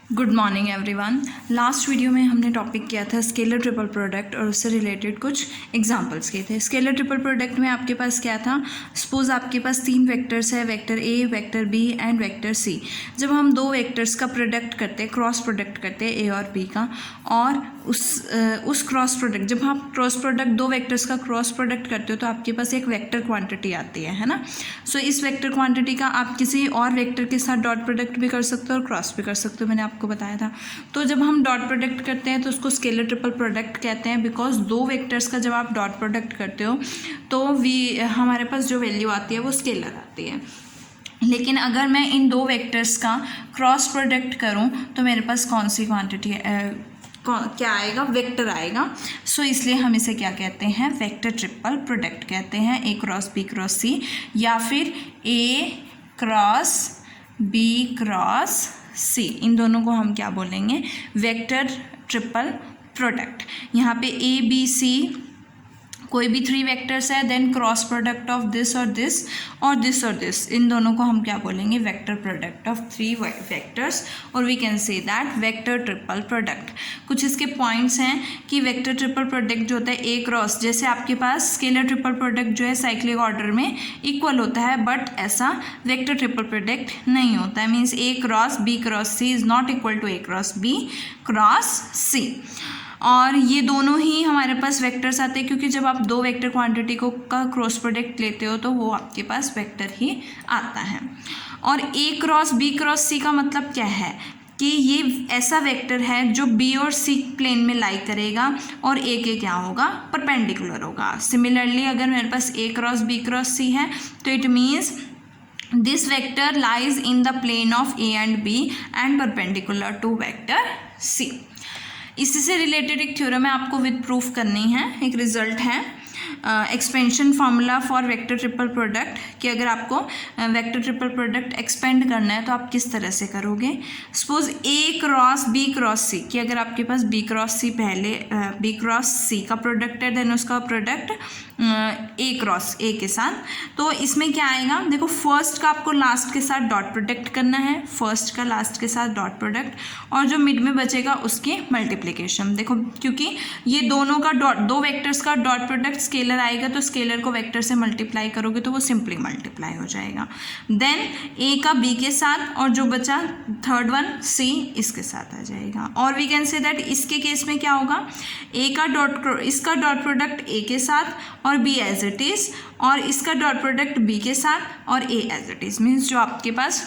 Good morning everyone. Last video में हमने topic किया था स्केलर ट्रिपल प्रोडक्ट और उससे रिलेटेड कुछ एग्जांपल्स किए थे। स्केलर ट्रिपल प्रोडक्ट में आपके पास क्या था, सपोज आपके पास तीन वेक्टर्स है, vector A, vector B and vector C. जब हम दो वेक्टर्स का प्रोडक्ट करते हैं, क्रॉस प्रोडक्ट करते हैं ए और बी का, और उस क्रॉस प्रोडक्ट, जब आप क्रॉस प्रोडक्ट दो वेक्टर्स का क्रॉस प्रोडक्ट करते हो तो आपके पास एक वेक्टर क्वांटिटी आती है ना। सो इस वेक्टर क्वांटिटी का आप किसी और वेक्टर के साथ डॉट प्रोडक्ट भी कर सकते हो और क्रॉस भी कर सकते हो, मैंने आपको बताया था। तो जब हम डॉट प्रोडक्ट करते हैं तो उसको स्केलर ट्रिपल प्रोडक्ट कहते हैं, बिकॉज दो वेक्टर्स का जब आप डॉट प्रोडक्ट करते हो तो हमारे पास जो वैल्यू आती है वो स्केलर आती है। लेकिन अगर मैं इन दो वेक्टर्स का क्रॉस प्रोडक्ट करूं तो मेरे पास कौन सी क्वांटिटी क्या आएगा, वेक्टर आएगा। सो इसलिए हम इसे क्या कहते हैं, वेक्टर ट्रिपल प्रोडक्ट कहते हैं। ए क्रॉस बी क्रॉस सी, या फिर ए क्रॉस बी क्रॉस सी, इन दोनों को हम क्या बोलेंगे, वेक्टर ट्रिपल प्रोडक्ट। यहाँ पे ए बी सी कोई भी थ्री वेक्टर्स है, then cross product of this और दिस और दिस और दिस, इन दोनों को हम क्या बोलेंगे, vector product of three vectors, और we can say that vector triple product. कुछ इसके पॉइंट्स हैं कि वेक्टर ट्रिपल प्रोडक्ट जो होता है ए क्रॉस, जैसे आपके पास स्केलर ट्रिपल प्रोडक्ट जो है साइक्लिक ऑर्डर में इक्वल होता है, बट ऐसा वेक्टर ट्रिपल प्रोडक्ट नहीं होता है। Means A cross B cross C is not equal to A cross B cross C. और ये दोनों ही हमारे पास वेक्टर्स आते हैं, क्योंकि जब आप दो वेक्टर क्वांटिटी का क्रॉस प्रोडक्ट लेते हो तो वो आपके पास वेक्टर ही आता है। और ए क्रॉस बी क्रॉस सी का मतलब क्या है कि ये ऐसा वेक्टर है जो बी और सी प्लेन में लाई करेगा और ए के क्या होगा, परपेंडिकुलर होगा। सिमिलरली अगर मेरे पास A cross B cross C है तो it means this vector lies in the plane of A and B and perpendicular to vector C. इसी से रिलेटेड एक थ्योरम है, आपको विद प्रूफ करनी है, एक रिजल्ट है expansion formula for vector triple product, कि अगर आपको वेक्टर ट्रिपल प्रोडक्ट एक्सपेंड करना है तो आप किस तरह से करोगे। सपोज ए क्रॉस बी क्रॉस सी, कि अगर आपके पास बी क्रॉस सी पहले बी क्रॉस सी का प्रोडक्ट है, देन उसका प्रोडक्ट ए क्रॉस ए के साथ, तो इसमें क्या आएगा, देखो फर्स्ट का आपको लास्ट के साथ डॉट प्रोडक्ट करना है, फर्स्ट का लास्ट के साथ डॉट प्रोडक्ट, और जो मिड में बचेगा उसकी मल्टीप्लिकेशन। देखो क्योंकि ये दोनों का डॉट, दो वेक्टर्स का डॉट प्रोडक्ट स्केलर आएगा तो स्केलर को वेक्टर से मल्टीप्लाई करोगे तो वो सिंपली मल्टीप्लाई हो जाएगा। देन ए का बी के साथ, और जो बचा थर्ड वन सी इसके साथ आ जाएगा। और वी कैन से दैट इसके केस में क्या होगा, ए का इसका डॉट प्रोडक्ट ए के साथ और बी एज इट इज, और इसका डॉट प्रोडक्ट बी के साथ और ए एज इट इज। मीन्स जो आपके पास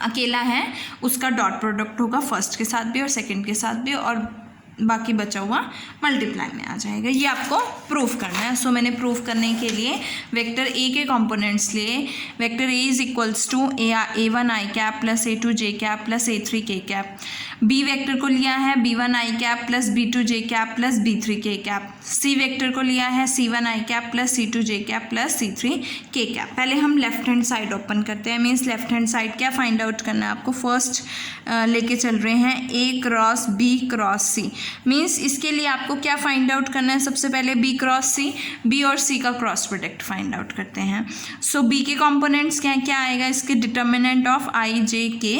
अकेला है उसका डॉट प्रोडक्ट होगा फर्स्ट के साथ भी और सेकंड के साथ भी, और बाकी बचा हुआ मल्टीप्लाई में आ जाएगा। ये आपको प्रूफ करना है। सो मैंने प्रूफ करने के लिए वेक्टर ए के कंपोनेंट्स लिए, vector A is equals to a1 i cap plus a2 j cap plus a3 k cap. B vector को लिया है b1 i cap plus b2 j cap plus b3 k cap. C vector को लिया है c1 i cap plus c2 j cap plus c3 k cap. पहले हम left hand side open करते हैं। मीन्स लेफ्ट हैंड साइड क्या find out करना है आपको, फर्स्ट लेके चल रहे हैं a cross b cross c। Means इसके लिए आपको क्या फाइंड आउट करना है, सबसे पहले बी क्रॉस सी, बी और सी का क्रॉस प्रोडक्ट फाइंड आउट करते हैं। सो बी के कंपोनेंट्स क्या क्या आएगा, इसके डिटर्मिनेंट ऑफ आई जे के,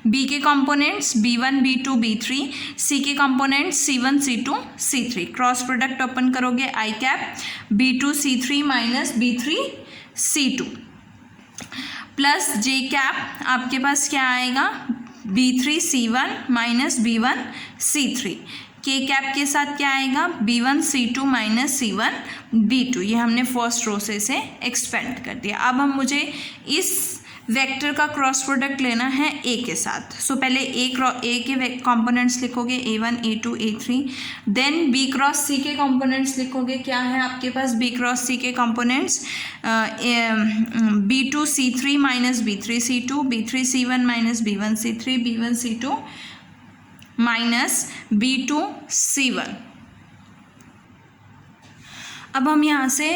बी के कंपोनेंट्स b1 b2 b3, सी के components c1 c2 c3। Cross product open करोगे I cap b2 c3 minus b3 c2 plus J cap आपके पास क्या आएगा, b3 c1 minus b1 c3। के कैप के साथ क्या आएगा, b1 c2 minus c1 b2। ये हमने फर्स्ट रो से इसे एक्सपेंड कर दिया। अब हम मुझे इस वेक्टर का क्रॉस प्रोडक्ट लेना है ए के साथ। सो पहले ए के कंपोनेंट्स लिखोगे a1 a2 a3, then B cross सी के कंपोनेंट्स लिखोगे। क्या है आपके पास बी क्रॉस सी के components, b2 c3 minus b3 c2, b3 c1 minus b1 c3, b1 c2 minus b2 c1। अब हम यहाँ से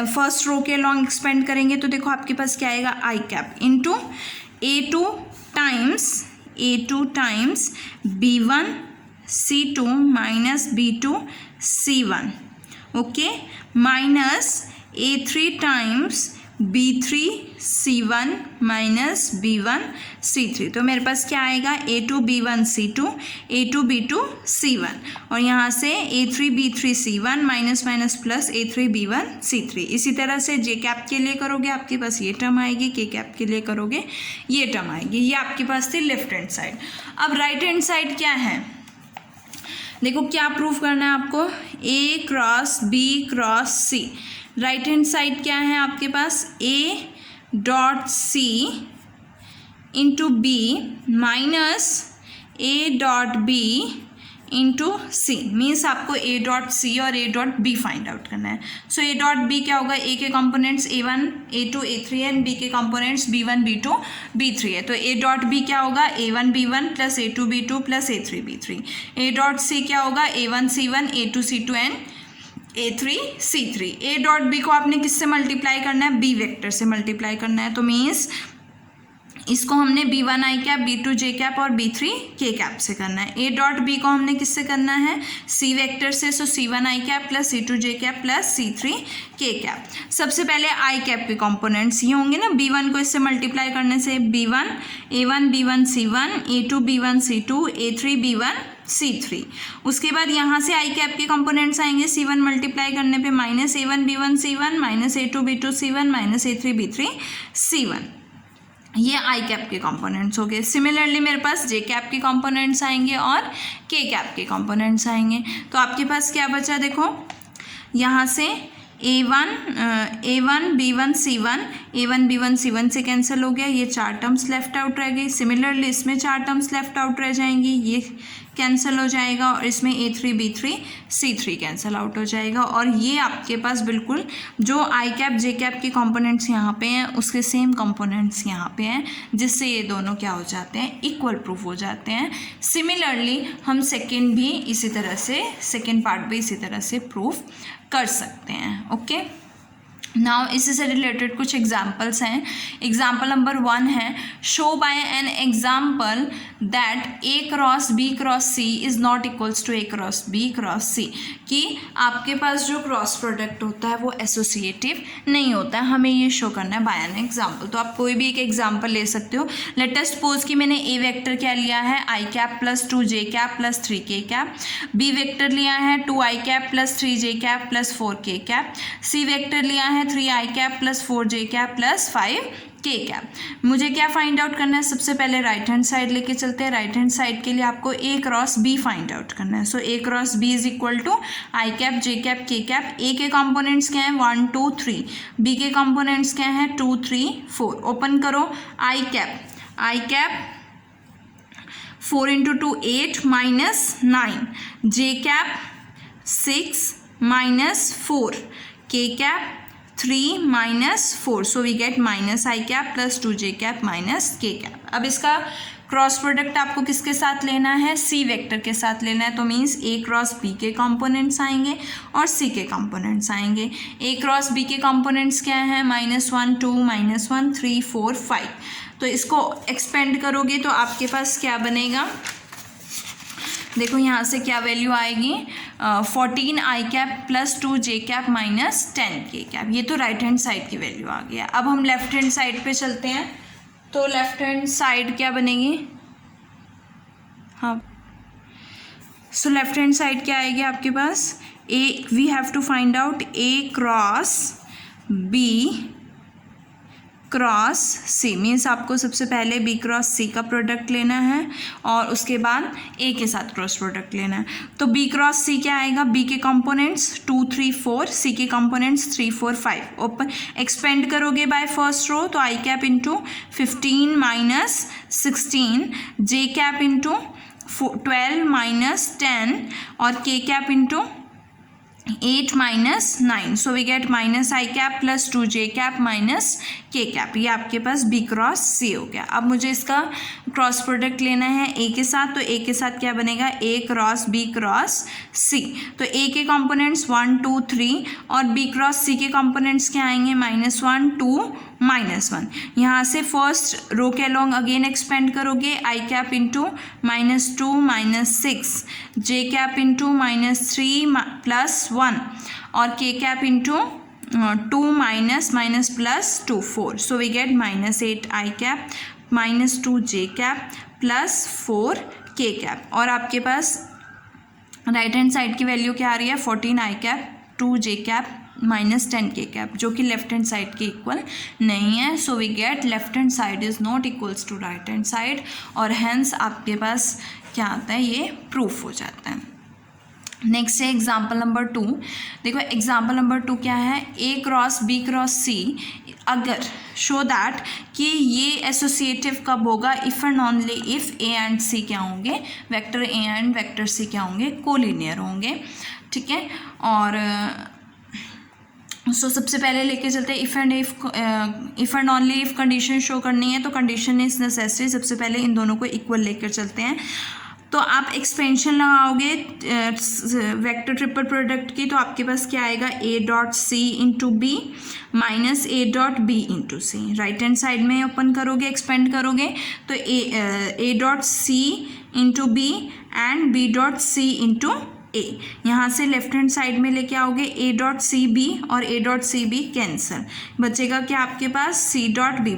फर्स्ट रो के अलॉन्ग एक्सपेंड करेंगे तो देखो आपके पास क्या आएगा, I cap into a2 times b1 c2 minus b2 c1, okay, minus a3 times B3C1 minus B1 C3। तो मेरे पास क्या आएगा, A2 B1 C2 A2 B2 C1, और यहाँ से A3 B3 C1 minus minus plus A3 B1 C3। इसी तरह से जे कैप के लिए करोगे आपके पास ये टर्म आएगी, के कैप के लिए करोगे ये टर्म आएगी। ये आपके पास थी लेफ्ट हैंड साइड। अब राइट हैंड साइड क्या है, देखो क्या प्रूफ करना है आपको, A cross B cross C। Right hand side क्या है आपके पास, A dot C into B minus A dot B into C। मीन्स आपको A डॉट C और A dot B find out करना है। सो A डॉट B क्या होगा, A के कंपोनेंट्स A1 A2 A3 है एंड B के कंपोनेंट्स B1 B2 B3 है। तो A डॉट B क्या होगा, A1 B1 plus A2 B2 plus A3 B3। A dot C क्या होगा, A1 C1 A2 C2 and A3 C3। A dot B को आपने किससे मल्टीप्लाई करना है, B वेक्टर से मल्टीप्लाई करना है। तो मीन्स इसको हमने B1 I cap B2 J cap और B3 K कैप से करना है। A डॉट B को हमने किससे करना है, C वेक्टर से। सो C1 I cap plus C2 J cap plus C3 K cap. सबसे पहले I कैप के कंपोनेंट्स ये होंगे ना, B1 को इससे मल्टीप्लाई करने से B1 A1 B1 C1 A2 B1 C2 A3 B1 C3। उसके बाद यहाँ से आई कैप के कंपोनेंट्स आएंगे, C1 मल्टीप्लाई करने पे minus A1 B1 C1 minus A2 B2 C1 minus A3 B3 C1। ये आई कैप के कंपोनेंट्स हो गए। सिमिलरली मेरे पास जे कैप के कंपोनेंट्स आएंगे और के कैप के कंपोनेंट्स आएंगे। तो आपके पास क्या बचा, देखो यहाँ से A1 B1 C1 A1 B1 C1 से कैंसिल हो गया, ये 4 टर्म्स लेफ्ट आउट रह गई। सिमिलरली इसमें 4 टर्म्स लेफ्ट आउट रह जाएंगी, ये कैंसिल हो जाएगा, और इसमें A3 B3 C3 cancel out हो जाएगा। और ये आपके पास बिल्कुल जो आई कैप जे कैप के कंपोनेंट्स यहाँ पे हैं उसके सेम कंपोनेंट्स यहाँ पे हैं, जिससे ये दोनों क्या हो जाते हैं, इक्वल प्रूफ हो जाते हैं। सिमिलरली हम सेकेंड भी इसी तरह से, सेकेंड पार्ट भी इसी तरह से प्रूफ कर सकते हैं। ओके, नाउ इसी से रिलेटेड कुछ एग्जाम्पल्स हैं। एग्जाम्पल नंबर 1 है, show by an example that A cross B cross C is not equals to A cross B cross C। कि आपके पास जो क्रॉस प्रोडक्ट होता है वो एसोसिएटिव नहीं होता है, हमें ये शो करना है बाय एन एग्जाम्पल। तो आप कोई भी एक एग्जाम्पल ले सकते हो। लेट अस सपोज कि मैंने A वेक्टर क्या लिया है, I cap plus 2 J cap plus 3 K cap. B vector लिया है 2 I cap plus 3 J cap plus 4 K cap. C vector लिया है 3 I cap plus 4 J cap plus 5 K cap. मुझे क्या फाइंड आउट करना है, सबसे पहले राइट हैंड साइड लेके चलते हैं। राइट हैंड साइड के लिए आपको A cross B find out करना है। So A cross B is equal to I cap J cap K cap. A के कंपोनेंट्स क्या हैं, 1 2 3। B के कंपोनेंट्स क्या हैं, 2 3 4। ओपन करो, I cap 4 into 2 8 minus 9, J cap 6 minus 4, K cap 3 minus 4। So we get minus I cap plus 2 J cap minus K cap. अब इसका cross product आपको किसके साथ लेना है, C वेक्टर के साथ लेना है। तो मीन्स A क्रॉस B के कंपोनेंट्स आएंगे और C के कंपोनेंट्स आएंगे। A क्रॉस B के कंपोनेंट्स क्या हैं, -1 2 -1 3 4 5। तो इसको एक्सपेंड करोगे तो आपके पास क्या बनेगा, देखो यहाँ से क्या वैल्यू आएगी, 14 I cap plus 2 J cap minus 10 K cap. ये तो राइट हैंड साइड की वैल्यू आ गया। अब हम लेफ्ट हैंड साइड पे चलते हैं। तो लेफ्ट हैंड साइड क्या बनेगी, हाँ, सो लेफ्ट हैंड साइड क्या आएगी आपके पास, we have to find out A cross B cross C। मीन्स आपको सबसे पहले B क्रॉस C का प्रोडक्ट लेना है और उसके बाद A के साथ क्रॉस प्रोडक्ट लेना है। तो B क्रॉस C क्या आएगा, B के कंपोनेंट्स 2 3 4, C के कंपोनेंट्स 3 4 5। ओपन एक्सपेंड करोगे बाय फर्स्ट रो, तो I cap into 15 minus 16, J cap into 12 minus 10 और K cap into 8 minus 9। So we get minus I cap plus 2 J cap minus K cap. ये आपके पास B cross C हो गया। अब मुझे इसका क्रॉस प्रोडक्ट लेना है A के साथ। तो A के साथ क्या बनेगा, A cross B cross C। तो A के कंपोनेंट्स 1 2 3 और B क्रॉस C के कंपोनेंट्स क्या आएंगे, -1 2 -1। यहाँ से फर्स्ट रो के अलोंग अगेन एक्सपेंड करोगे, I cap into -2 -6, J cap into -3 plus 1 और K cap into 2 minus plus 2 4, so we get minus 8 I cap minus 2 j cap plus 4 k cap, और आपके पास राइट हैंड साइड की value क्या आ रही है 14 I cap 2 j cap minus 10 k cap, जो कि left hand side के equal नहीं है. So we get left hand side is not equals to right hand side, और हैंस आपके पास क्या आता है, ये प्रूफ हो जाता है. नेक्स्ट है एग्जाम्पल नंबर 2. देखो एग्जाम्पल नंबर 2 क्या है, A cross B cross C अगर शो दैट कि ये एसोसिएटिव कब होगा, if and only if A and C क्या होंगे, vector A and vector C क्या होंगे, कोलिनियर होंगे. ठीक है, और सो सबसे पहले लेके चलते हैं if and only if condition show करनी है, तो कंडीशन इज़ नेसेसरी. सबसे पहले इन दोनों को इक्वल लेकर चलते हैं. तो आप एक्सपेंशन लगाओगे वेक्टर ट्रिपल प्रोडक्ट की, तो आपके पास क्या आएगा, a dot C into B minus a dot B into C. Right hand side में ओपन करोगे, एक्सपेंड करोगे, तो a dot C into B and b dot C into a. यहाँ से लेफ्ट हैंड साइड में लेके आओगे a डॉट सी बी और a dot C B cancel, बचेगा क्या आपके पास c dot B.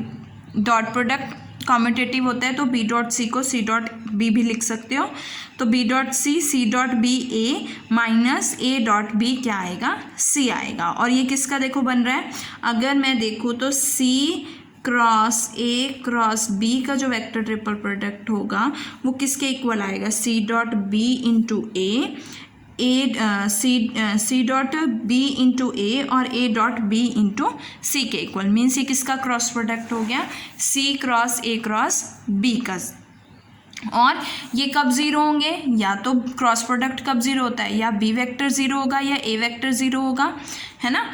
Dot product commutative होता है, तो b डॉट सी को c डॉट बी भी लिख सकते हो, तो b dot C dot B a minus a dot B क्या आएगा, c आएगा. और ये किसका देखो बन रहा है, अगर मैं देखूँ तो c cross a cross b का जो वेक्टर ट्रिपल प्रोडक्ट होगा वो किसके इक्वल आएगा, c dot b into C dot B into A और a dot B into C के इक्वल. मीन्स ये किसका क्रॉस प्रोडक्ट हो गया, c cross a cross b का. और ये कब ज़ीरो होंगे, या तो क्रॉस प्रोडक्ट कब ज़ीरो होता है, या b वेक्टर ज़ीरो होगा या a वेक्टर ज़ीरो होगा, है ना.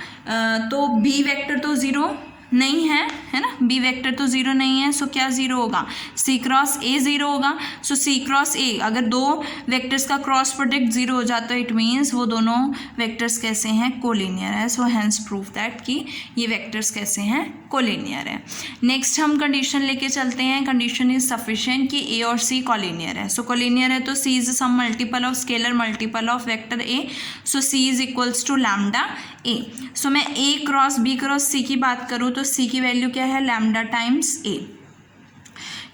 तो b वेक्टर तो ज़ीरो नहीं है ना, बी वेक्टर तो ज़ीरो नहीं है, सो क्या ज़ीरो होगा, सी क्रॉस ए ज़ीरो होगा. सो सी क्रॉस ए, अगर दो वेक्टर्स का क्रॉस प्रोडक्ट ज़ीरो हो जाता है, इट मीन्स वो दोनों वेक्टर्स कैसे हैं, कोलिनियर है. सो हैंस प्रूफ दैट कि ये वेक्टर्स कैसे हैं, कोलिनियर है. नेक्स्ट हम कंडीशन लेके चलते हैं. कंडीशन इज सफिशिएंट कि ए और सी कोलिनियर है. सो कोलिनियर है तो C is some multiple of scalar multiple of vector A, so C is equals to lambda A. So मैं A cross B cross C की बात करूँ तो सी की वैल्यू क्या है, लैम्डा टाइम्स ए.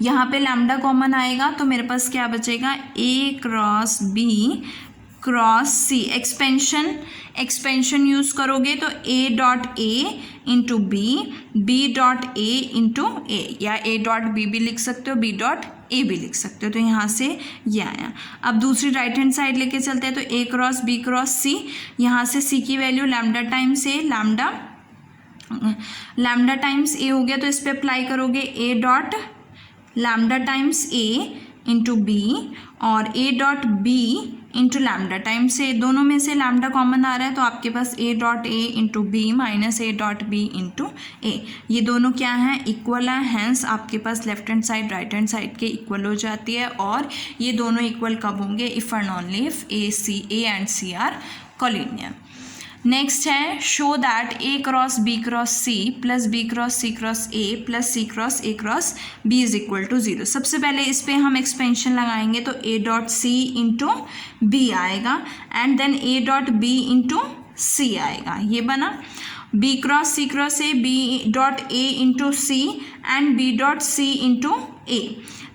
यहाँ पे लैम्डा कॉमन आएगा तो मेरे पास क्या बचेगा, A cross B cross C. Expansion use करोगे तो A dot A into B dot A into A, या ए डॉट बी भी लिख सकते हो, बी डॉट ए भी लिख सकते हो. तो यहाँ से ये आया. अब दूसरी राइट हैंड साइड लेके चलते हैं, तो A cross B cross C. यहाँ से सी की value lambda times A, lambda times A हो गया, तो इस पर अप्लाई करोगे A dot lambda times A into B और A dot B into lambda times A. दोनों में से लैम्डा कॉमन आ रहा है, तो आपके पास A dot A into B minus A dot B into A. ये दोनों क्या हैं, इक्वल है. हैंस आपके पास left hand side right hand side के इक्वल हो जाती है. और ये दोनों इक्वल कब होंगे, if and only if A and C are collinear. Next है show that A cross B cross C plus B cross C cross A plus C cross A cross B is equal to zero. सबसे पहले इस पर हम expansion लगाएंगे तो A dot C into B आएगा and then A dot B into C आएगा. ये बना B cross A, B dot A into C and B dot C into A.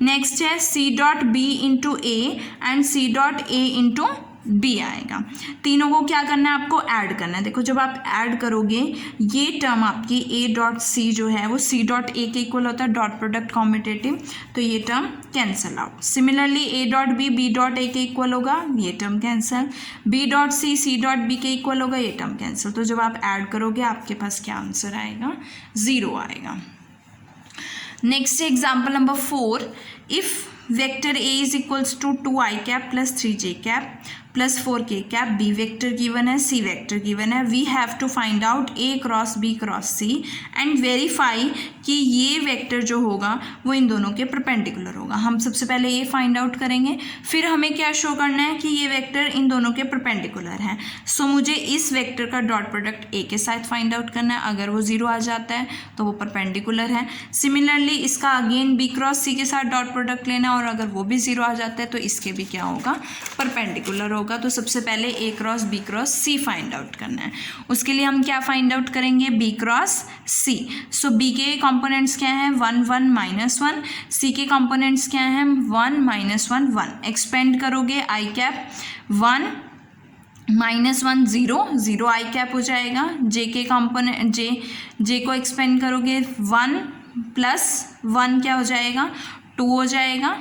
Next है C dot B into A and C dot A into B आएगा. तीनों को क्या करना है, आपको ऐड करना है. देखो जब आप ऐड करोगे ये टर्म आपकी ए डॉट सी जो है वो सी डॉट ए के इक्वल होता है, डॉट प्रोडक्ट कॉम्यूटेटिव, तो ये term cancel out. Similarly A dot B dot A के इक्वल होगा, ये term cancel. B dot C dot B के इक्वल होगा, ये टर्म कैंसिल. तो जब आप ऐड करोगे आपके पास क्या आंसर आएगा, ज़ीरो आएगा. Next example number 4. If vector A is equals to 2i cap plus 3j cap plus 4k cap, B vector given है, सी वेक्टर गिवन है, we have to find out A cross B cross C and verify कि ये vector जो होगा वो इन दोनों के perpendicular होगा। हम सबसे पहले ये फाइंड आउट करेंगे, फिर हमें क्या शो करना है कि ये वेक्टर इन दोनों के परपेंडिकुलर हैं। सो मुझे इस वेक्टर का डॉट प्रोडक्ट ए के साथ फाइंड आउट करना है। अगर वो 0 आ जाता है तो वो परपेंडिकुलर है। सिमिलरली इसका अगेन बी क्रॉस सी के साथ डॉट प्रोडक्ट लेना, और अगर वो भी 0 आ जाता है तो इसके भी क्या होगा, परपेंडिकुलर होगा। तो सबसे पहले ए क्रॉस बी क्रॉस सी फाइंड आउट करना है। उसके लिए हम क्या फाइंड आउट करेंगे, बी क्रॉस सी। सो बी के कंपोनेंट्स क्या हैं, 1 1 -1, सी के कंपोनेंट्स क्या हैं, 1 -1 1। एक्सपेंड करोगे आई कैप 1 -1 0 0 आई कैप हो जाएगा। जे के कंपोनेंट जे को एक्सपेंड करोगे 1 + 1 क्या हो जाएगा, 2 हो जाएगा।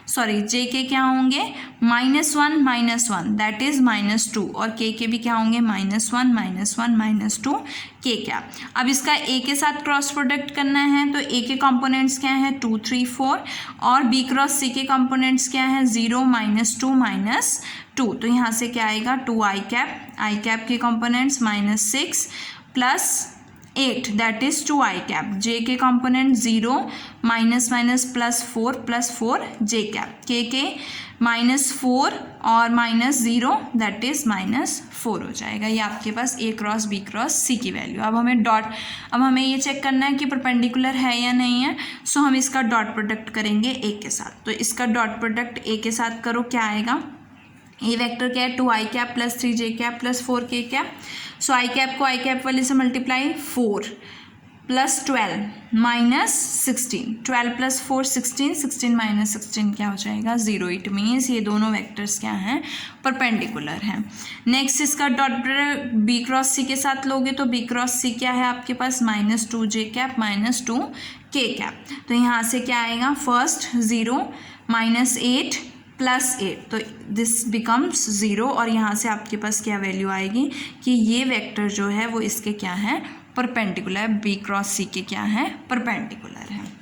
सॉरी, जे के क्या होंगे, -1 -1 दैट इज -2, और के भी क्या होंगे, -1 -1 -2 के क्या। अब इसका ए के साथ क्रॉस प्रोडक्ट करना है, तो ए के कंपोनेंट्स क्या है, 2 3 4, और बी क्रॉस सी के कंपोनेंट्स क्या है, 0 -2 -2। तो यहाँ से क्या आएगा, 2 आई कैप के components -6 + 8 that is 2 I cap. J के कंपोनेंट 0 -4 + 4 जे कैप। के -4 और -0 दैट इज -4 हो जाएगा। ये आपके पास A cross B cross C की वैल्यू। अब हमें ये चेक करना है कि परपेंडिकुलर है या नहीं है। सो हम इसका डॉट प्रोडक्ट करेंगे ए के साथ। तो इसका डॉट प्रोडक्ट ए के साथ करो, क्या आएगा, ए वेक्टर क्या है, 2 आई कैप + 3 जे कैप + 4 के कैप। सो आई कैप को आई कैप वाले से मल्टीप्लाई, 4 + 12 -16, 12 + 4 16, 16 - 16 क्या हो जाएगा, 0। इट मीन्स ये दोनों वेक्टर्स क्या हैं, परपेंडिकुलर हैं। नेक्स्ट इसका डॉट प्रोडक्ट बी क्रॉस सी के साथ लोगे, तो बी क्रॉस सी क्या है आपके पास, -2 जे कैप -2 के कैप। तो यहाँ से क्या आएगा, फर्स्ट 0 -8 + 8, तो दिस बिकम्स 0, और यहाँ से आपके पास क्या वैल्यू आएगी कि ये वेक्टर जो है वो इसके क्या है, परपेंडिकुलर, बी क्रॉस सी के क्या है, परपेंडिकुलर है।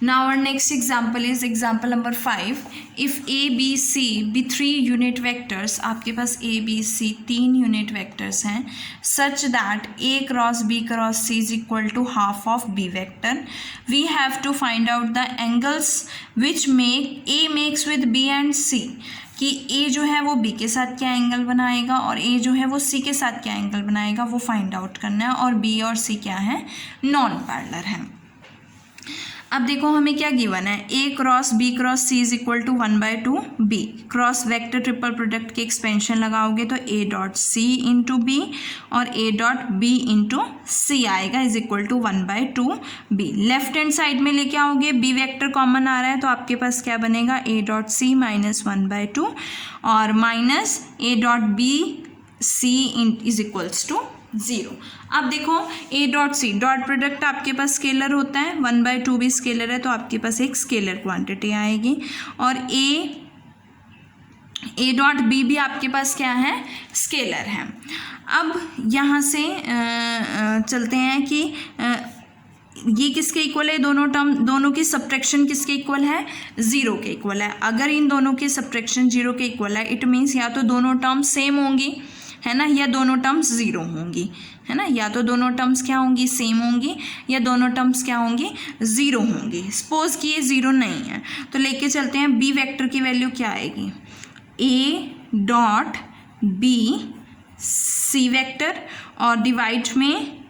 Now our next example is example number 5। If A B C be 3 unit vectors, आपके पास A B C 3 unit vectors हैं, such that A cross B cross C is equal to half of B vector, we have to find out the angles which make A makes with B and C, कि A जो है वो B के साथ क्या angle बनाएगा और ए जो है वो सी के साथ क्या एंगल बनाएगा, वो फाइंड आउट करना है। और बी और सी क्या है, नॉन पैरेलल है। अब देखो हमें क्या गिवन है, A cross B cross C is equal to 1/2 B. Cross vector triple product के एक्सपेंशन लगाओगे तो A dot C into B और A dot B into C आएगा is equal to 1/2 B. Left hand side में लेके आओगे, B vector common आ रहा है तो आपके पास क्या बनेगा, ए डॉट सी -1/2 और minus A dot B C is equals to 0। अब देखो A dot C, dot product आपके पास स्केलर होता है, 1/2 भी स्केलर है तो आपके पास एक स्केलर क्वांटिटी आएगी, और ए डॉट बी भी आपके पास क्या है, स्केलर है। अब यहाँ से चलते हैं कि ये किसके इक्वल है, दोनों की सब्ट्रैक्शन किसके इक्वल है, 0 के इक्वल है। अगर इन दोनों की सब्ट्रैक्शन 0 के इक्वल है, इट मीन्स या तो दोनों टर्म्स सेम होंगी, है ना, या दोनों टर्म्स 0 होंगी, है ना, या तो दोनों टर्म्स क्या होंगी, सेम होंगी, या दोनों टर्म्स क्या होंगी, 0 होंगी। सपोज कि ये 0 नहीं है तो लेके चलते हैं, बी वेक्टर की वैल्यू क्या आएगी, A dot B C vector और डिवाइड में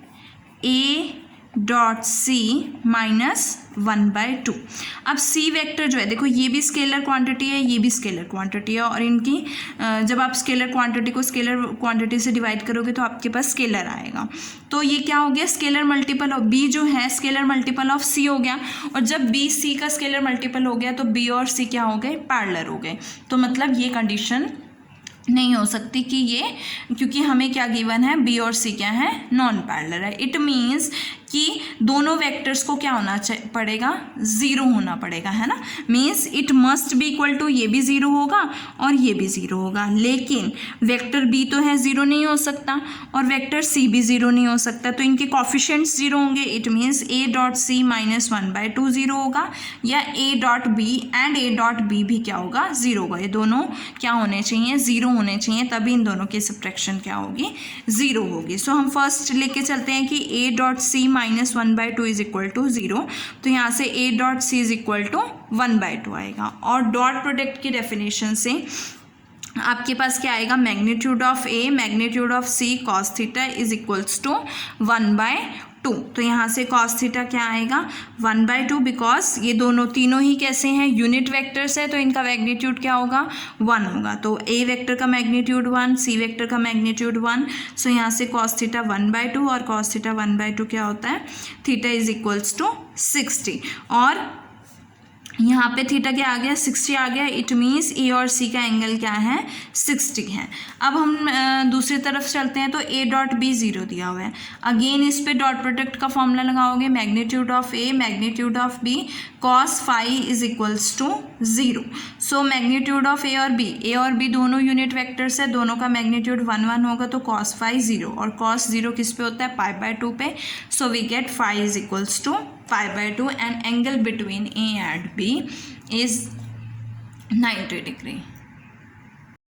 ए डॉट सी -1/2। अब सी वेक्टर जो है, देखो ये भी स्केलर क्वांटिटी है, ये भी स्केलर क्वांटिटी है, और इनकी जब आप स्केलर क्वांटिटी को स्केलर क्वांटिटी से डिवाइड करोगे तो आपके पास स्केलर आएगा। तो ये क्या हो गया, स्केलर मल्टीपल ऑफ बी जो है स्केलर मल्टीपल ऑफ सी हो गया, और जब बी सी का स्केलर मल्टीपल हो गया तो बी और सी क्या हो गए, पैरेलल हो गए। तो मतलब ये कंडीशन नहीं हो सकती कि ये, क्योंकि हमें क्या गिवन है, बी और सी क्या है, नॉन पैरेलल है। इट मीन्स कि दोनों वेक्टर्स को क्या होना पड़ेगा, 0 होना पड़ेगा, है ना। Means it must be equal to, ये भी 0 होगा और ये भी 0 होगा, लेकिन वेक्टर बी तो है 0 नहीं हो सकता और वेक्टर सी भी 0 नहीं हो सकता, तो इनके कॉफिशिएंट्स 0 होंगे। It means A dot C -1/2 0 होगा, या A dot B and A dot B भी क्या होगा, 0 होगा। ये दोनों क्या होने चाहिए, 0 होने चाहिए, तभी इन दोनों की सब्ट्रैक्शन क्या होगी, 0 होगी। सो हम फर्स्ट लेके चलते हैं कि A dot C minus 1/2 is equal to 0, तो यहाँ से A dot C is equal to 1/2 आएगा। और डॉट प्रोडक्ट की डेफिनेशन से आपके पास क्या आएगा, magnitude of A magnitude of C cos theta is equals to 1/2। तो यहाँ से कॉस थीटा क्या आएगा 1/2, बिकॉज ये तीनों ही कैसे हैं, यूनिट वेक्टर्स है, तो इनका मैग्नीट्यूड क्या होगा 1 होगा। तो A वेक्टर का मैग्नीट्यूड 1, C वेक्टर का मैग्नीट्यूड 1, सो यहाँ से कॉस थीटा 1/2 और कॉस थीटा 1/2 क्या होता है, थीटा इज इक्वल्स टू 60। और यहाँ पे थीटा क्या आ गया 60 आ गया, इट मीन्स ए और सी का एंगल क्या है 60 है। अब हम दूसरी तरफ चलते हैं, तो ए डॉट बी 0 दिया हुआ है। अगेन इस पे डॉट प्रोडक्ट का फॉर्मूला लगाओगे, magnitude of A magnitude of B cos phi is equals to 0। So magnitude of A और बी दोनों यूनिट वेक्टर्स है, दोनों का मैग्नीट्यूड 1 1 होगा, तो कॉस फाई 0 और कॉस 0 किस पे होता है π/2 पे। So we get phi is equals to π/2 and angle between A and B is 90 degree।